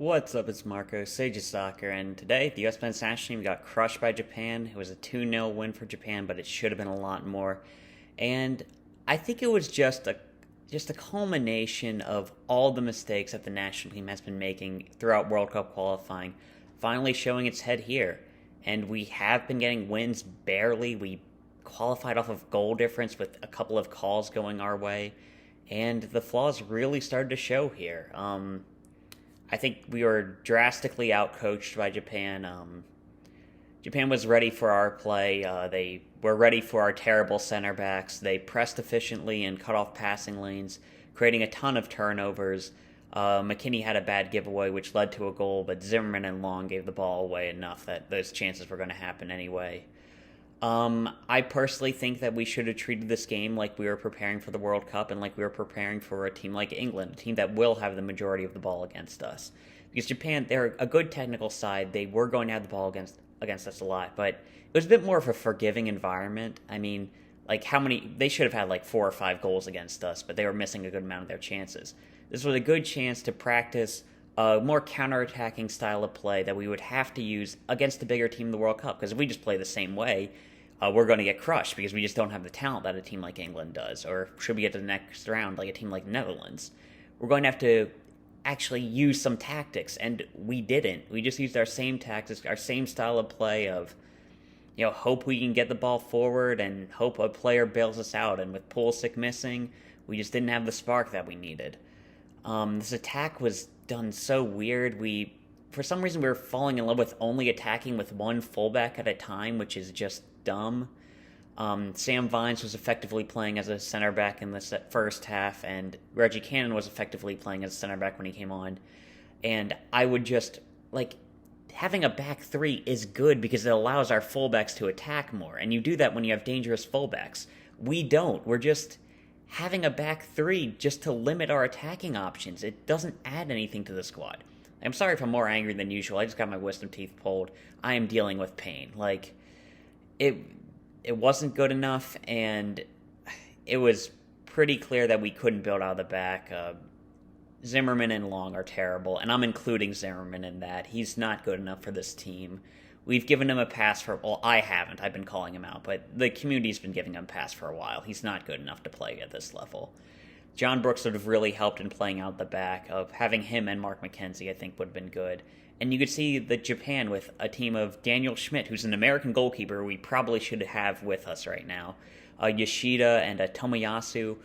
What's up, it's Marco, Sage of Soccer, and today the USMNT national team got crushed by Japan. It was a 2-0 win for Japan, but it should have been a lot more. And I think it was just a culmination of all the mistakes that the national team has been making throughout World Cup qualifying, finally showing its head here. And we have been getting wins barely. We qualified off of goal difference with a couple of calls going our way, and the flaws really started to show here. I think we were drastically outcoached by Japan. Japan was ready for our play. They were ready for our terrible center backs. They pressed efficiently and cut off passing lanes, creating a ton of turnovers. McKennie had a bad giveaway, which led to a goal, but Zimmerman and Long gave the ball away enough that those chances were going to happen anyway. I personally think that we should have treated this game like we were preparing for the World Cup and like we were preparing for a team like England, a team that will have the majority of the ball against us. Because Japan, they're a good technical side. They were going to have the ball against us a lot, but it was a bit more of a forgiving environment. I mean, they should have had like 4 or 5 goals against us, but they were missing a good amount of their chances. This was a good chance to practice a more counterattacking style of play that we would have to use against the bigger team in the World Cup. Because if we just play the same way, we're going to get crushed because we just don't have the talent that a team like England does. Or should we get to the next round like a team like Netherlands, we're going to have to actually use some tactics, and we didn't. We just used our same tactics, our same style of play of, hope we can get the ball forward and hope a player bails us out. And with Pulisic missing, we just didn't have the spark that we needed. This attack was done so weird. For some reason, we were falling in love with only attacking with one fullback at a time, which is just dumb. Sam Vines was effectively playing as a center back in the first half, and Reggie Cannon was effectively playing as a center back when he came on. And I would just, having a back three is good because it allows our fullbacks to attack more, and you do that when you have dangerous fullbacks. We don't. We're just having a back three just to limit our attacking options. It doesn't add anything to the squad. I'm sorry if I'm more angry than usual. I just got my wisdom teeth pulled. I am dealing with pain. It wasn't good enough, and it was pretty clear that we couldn't build out of the back. Zimmerman and Long are terrible, and I'm including Zimmerman in that. He's not good enough for this team. We've given him a pass I haven't. I've been calling him out, but the community's been giving him a pass for a while. He's not good enough to play at this level. John Brooks would have really helped in playing out the back. Of having him and Mark McKenzie, I think, would have been good. And you could see that Japan with a team of Daniel Schmidt, who's an American goalkeeper we probably should have with us right now, Yoshida and Tomoyasu,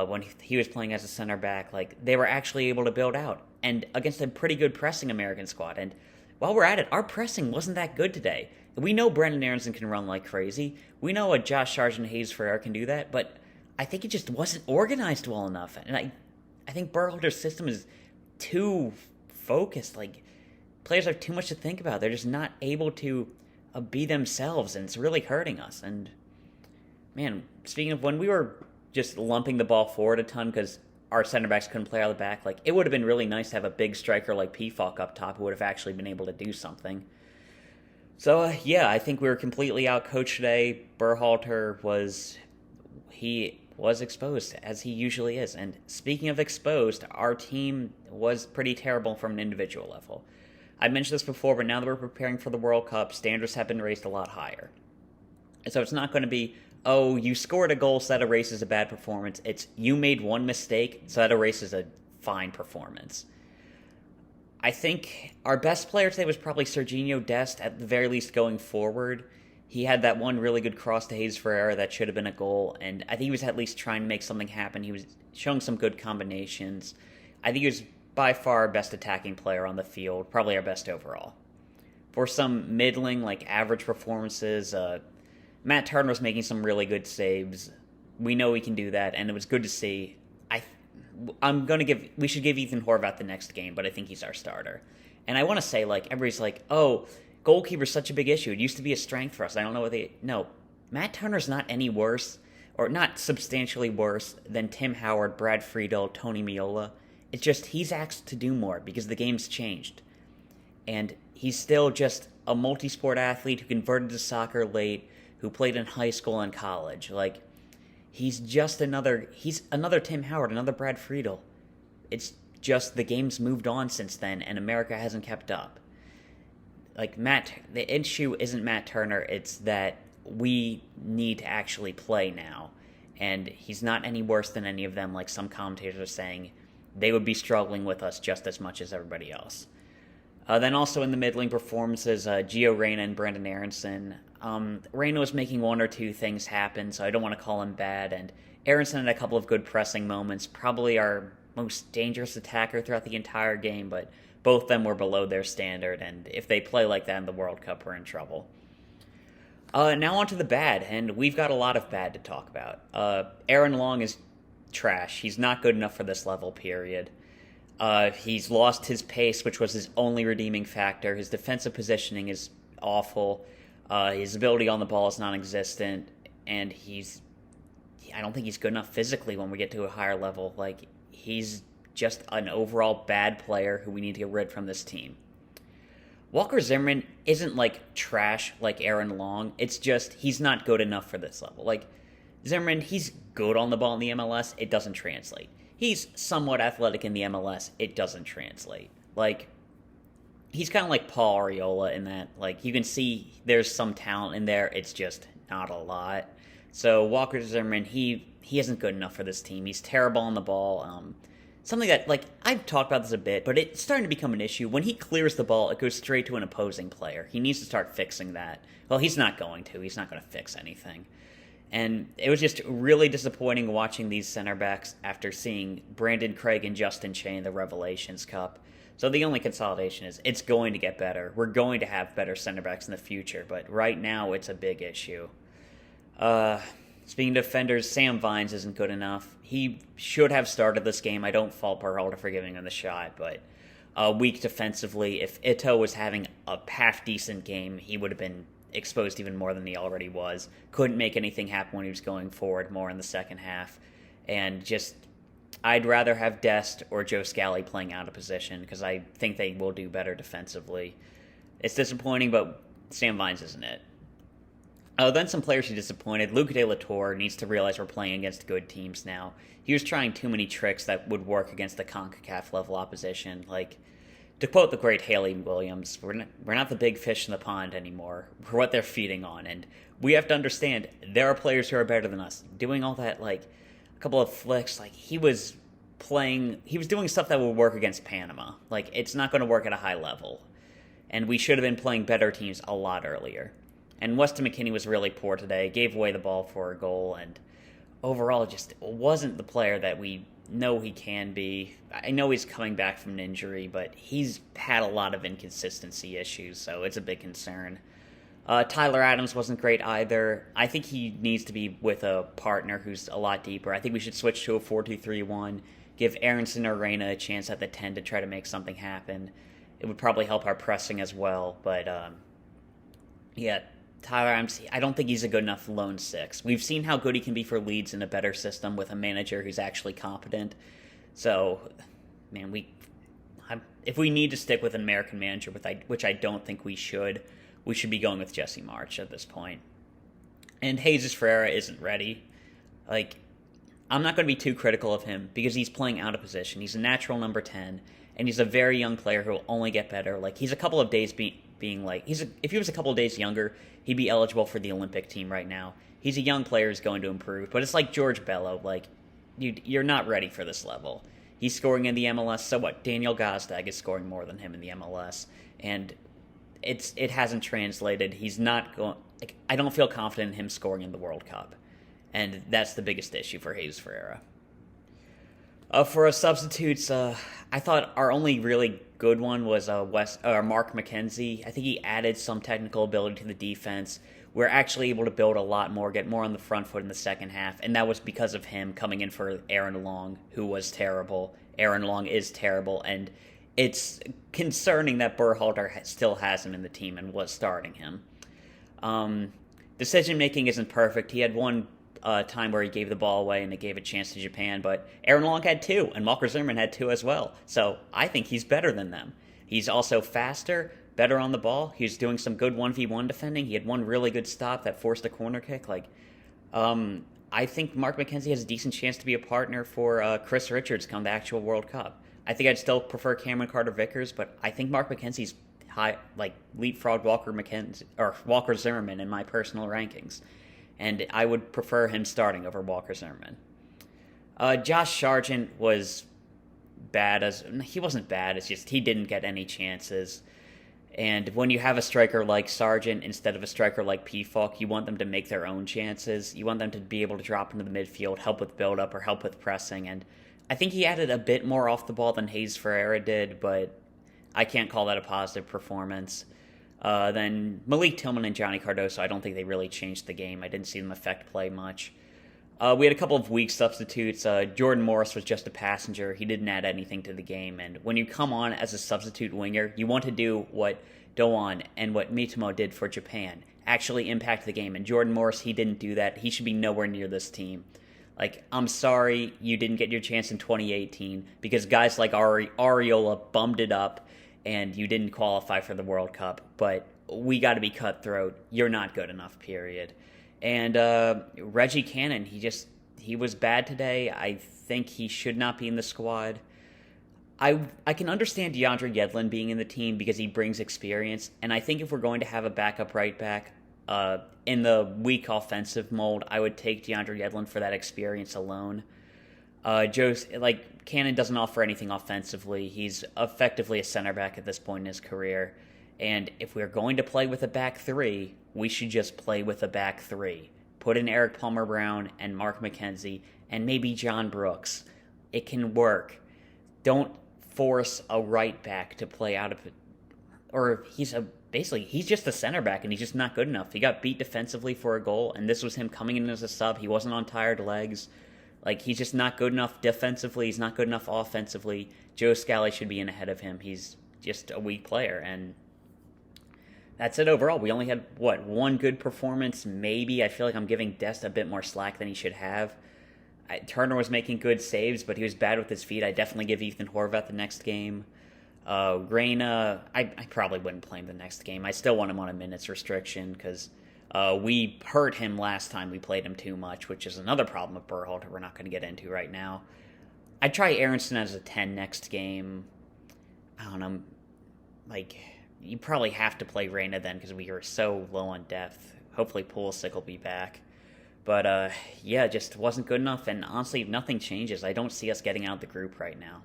when he was playing as a center back, they were actually able to build out. And against a pretty good pressing American squad. And while we're at it, our pressing wasn't that good today. We know Brenden Aaronson can run like crazy. We know a Josh Sargent Ferreira can do that, but I think it just wasn't organized well enough. And I think Berhalter's system is too focused. Players have too much to think about. They're just not able to be themselves, and it's really hurting us. And, man, speaking of when we were just lumping the ball forward a ton because our center backs couldn't play out of the back, it would have been really nice to have a big striker like Pfalk up top who would have actually been able to do something. So, I think we were completely outcoached today. Berhalter was exposed, as he usually is. And speaking of exposed, our team was pretty terrible from an individual level. I mentioned this before, but now that we're preparing for the World Cup, standards have been raised a lot higher. And so it's not going to be, you scored a goal, so that erases a bad performance. It's you made one mistake, so that erases a fine performance. I think our best player today was probably Sergiño Dest, at the very least going forward. He had that one really good cross to Ferreira that should have been a goal, and I think he was at least trying to make something happen. He was showing some good combinations. I think he was by far our best attacking player on the field, probably our best overall. For some middling, average performances, Matt Turner was making some really good saves. We know he can do that, and it was good to see. We should give Ethan Horvath the next game, but I think he's our starter. And I want to say, everybody's goalkeeper's such a big issue. It used to be a strength for us. I don't know No, Matt Turner's not any worse, or not substantially worse, than Tim Howard, Brad Friedel, Tony Meola. It's just he's asked to do more because the game's changed. And he's still just a multi-sport athlete who converted to soccer late, who played in high school and college. He's another Tim Howard, another Brad Friedel. It's just the game's moved on since then, and America hasn't kept up. Like, the issue isn't Matt Turner, it's that we need to actually play now. And he's not any worse than any of them, like some commentators are saying. They would be struggling with us just as much as everybody else. Then also in the middling performances, Gio Reyna and Brenden Aaronson. Reyna was making one or two things happen, so I don't want to call him bad. And Aaronson had a couple of good pressing moments, probably our most dangerous attacker throughout the entire game, but both of them were below their standard, and if they play like that in the World Cup, we're in trouble. Now on to the bad, and we've got a lot of bad to talk about. Aaron Long is trash. He's not good enough for this level, period. He's lost his pace, which was his only redeeming factor. His defensive positioning is awful. His ability on the ball is non-existent, and I don't think he's good enough physically when we get to a higher level. Like, he's just an overall bad player who we need to get rid from this team. Walker Zimmerman isn't like trash like Aaron Long. It's just he's not good enough for this level. Like, Zimmerman, he's good on the ball in the MLS. It doesn't translate. He's somewhat athletic in the MLS. It doesn't translate. Like, he's kind of like Paul Arriola in that, like, you can see there's some talent in there. It's just not a lot. So Walker Zimmerman, he isn't good enough for this team. He's terrible on the ball. Something that, like, I've talked about this a bit, but it's starting to become an issue. When he clears the ball, it goes straight to an opposing player. He needs to start fixing that. Well, he's not going to. He's not going to fix anything. And it was just really disappointing watching these center backs after seeing Brandon Craig and Justin Che in the Revelations Cup. So the only consolidation is it's going to get better. We're going to have better center backs in the future, but right now it's a big issue. Speaking of defenders, Sam Vines isn't good enough. He should have started this game. I don't fault Berhalter for giving him the shot, but weak defensively. If Ito was having a half-decent game, he would have been exposed even more than he already was. Couldn't make anything happen when he was going forward more in the second half. And just, I'd rather have Dest or Joe Scally playing out of position because I think they will do better defensively. It's disappointing, but Sam Vines isn't it. Then some players who disappointed. Luca de la Torre needs to realize we're playing against good teams now. He was trying too many tricks that would work against the CONCACAF level opposition. Like, to quote the great Haley Williams, we're not the big fish in the pond anymore. We're what they're feeding on. And we have to understand there are players who are better than us. Doing all that, like, a couple of flicks, like, he was doing stuff that would work against Panama. Like, it's not going to work at a high level. And we should have been playing better teams a lot earlier. And Weston McKennie was really poor today, gave away the ball for a goal, and overall just wasn't the player that we know he can be. I know he's coming back from an injury, but he's had a lot of inconsistency issues, so it's a big concern. Tyler Adams wasn't great either. I think he needs to be with a partner who's a lot deeper. I think we should switch to a 4-2-3-1, give Aaronson or Reyna a chance at the 10 to try to make something happen. It would probably help our pressing as well, but yeah, Tyler Adams, I don't think he's a good enough lone six. We've seen how good he can be for Leeds in a better system with a manager who's actually competent. So, man, if we need to stick with an American manager, which I don't think we should be going with Jesse March at this point. And Jesus Ferreira isn't ready. Like, I'm not going to be too critical of him because he's playing out of position. He's a natural number 10, and he's a very young player who will only get better. Like, he's a couple of days being like, if he was a couple of days younger, he'd be eligible for the Olympic team right now. He's a young player who's going to improve, but it's like George Bello. Like, you're not ready for this level. He's scoring in the MLS, so what? Daniel Gazdag is scoring more than him in the MLS, and it hasn't translated. He's not going. Like, I don't feel confident in him scoring in the World Cup, and that's the biggest issue for Jesus Ferreira. For our substitutes, I thought our only really good one was Mark McKenzie. I think he added some technical ability to the defense. We're actually able to build a lot more, get more on the front foot in the second half, and that was because of him coming in for Aaron Long, who was terrible. Aaron Long is terrible, and it's concerning that Berhalter still has him in the team and was starting him. Decision-making isn't perfect. He had one time where he gave the ball away and it gave a chance to Japan, but Aaron Long had two, and Walker Zimmerman had two as well. So I think he's better than them. He's also faster, better on the ball. He's doing some good 1v1 defending. He had one really good stop that forced a corner kick. Like, I think Mark McKenzie has a decent chance to be a partner for Chris Richards come the actual World Cup. I think I'd still prefer Cameron Carter-Vickers, but I think Mark McKenzie's leapfrog Walker Zimmerman in my personal rankings, and I would prefer him starting over Walker Zimmerman. Josh Sargent was he wasn't bad. It's just he didn't get any chances. And when you have a striker like Sargent instead of a striker like Pefok, you want them to make their own chances. You want them to be able to drop into the midfield, help with build-up, or help with pressing. And I think he added a bit more off the ball than Hayes Ferreira did, but I can't call that a positive performance. Then Malik, Tillman, and Johnny Cardoso, I don't think they really changed the game. I didn't see them affect play much. We had a couple of weak substitutes. Jordan Morris was just a passenger. He didn't add anything to the game. And when you come on as a substitute winger, you want to do what Doan and what Mitsumo did for Japan, actually impact the game. And Jordan Morris, he didn't do that. He should be nowhere near this team. I'm sorry you didn't get your chance in 2018 because guys like Areola bummed it up and you didn't qualify for the World Cup. But we got to be cutthroat. You're not good enough, period. And Reggie Cannon, he was bad today. I think he should not be in the squad. I can understand DeAndre Yedlin being in the team because he brings experience. And I think if we're going to have a backup right back in the weak offensive mold, I would take DeAndre Yedlin for that experience alone. Cannon doesn't offer anything offensively. He's effectively a center back at this point in his career. And if we're going to play with a back three, we should just play with a back three. Put in Eric Palmer-Brown and Mark McKenzie and maybe John Brooks. It can work. Don't force a right back to play out of it. Or he's just a center back and he's just not good enough. He got beat defensively for a goal, and this was him coming in as a sub. He wasn't on tired legs. He's just not good enough defensively. He's not good enough offensively. Joe Scally should be in ahead of him. He's just a weak player, and that's it overall. We only had, one good performance, maybe. I feel like I'm giving Dest a bit more slack than he should have. Turner was making good saves, but he was bad with his feet. I definitely give Ethan Horvath the next game. Reyna, I probably wouldn't play him the next game. I still want him on a minutes restriction because we hurt him last time we played him too much, which is another problem with Berhalter we're not going to get into right now. I'd try Aaronson as a 10 next game. I don't know, you probably have to play Reyna then because we are so low on depth. Hopefully Pulisic will be back. But, just wasn't good enough. And honestly, if nothing changes, I don't see us getting out of the group right now.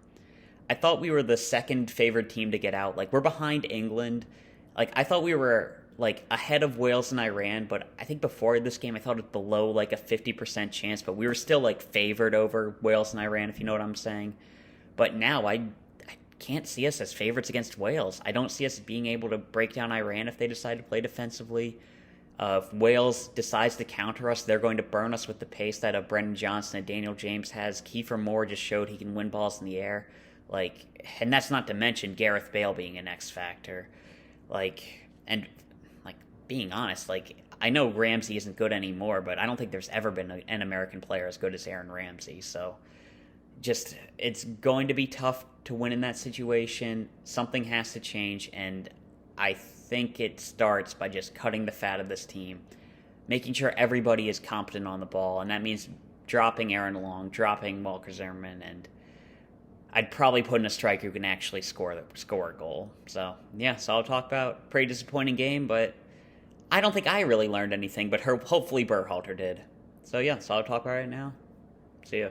I thought we were the second favored team to get out. We're behind England. I thought we were, ahead of Wales and Iran. But I think before this game, I thought it was below, a 50% chance. But we were still, favored over Wales and Iran, if you know what I'm saying. But now, I can't see us as favorites against Wales. I don't see us being able to break down Iran if they decide to play defensively. If Wales decides to counter us, they're going to burn us with the pace that a Brendan Johnson and Daniel James has. Kiefer Moore just showed he can win balls in the air. And that's not to mention Gareth Bale being an X factor. Being honest, I know Ramsey isn't good anymore, but I don't think there's ever been an American player as good as Aaron Ramsey. So it's going to be tough to win in that situation. Something has to change, and I think it starts by just cutting the fat of this team, making sure everybody is competent on the ball, and that means dropping Aaron Long, dropping Walker Zimmerman, and I'd probably put in a striker who can actually score a goal. So I'll talk about pretty disappointing game, but I don't think I really learned anything, but hopefully Berhalter did. So I'll talk about it now. See ya.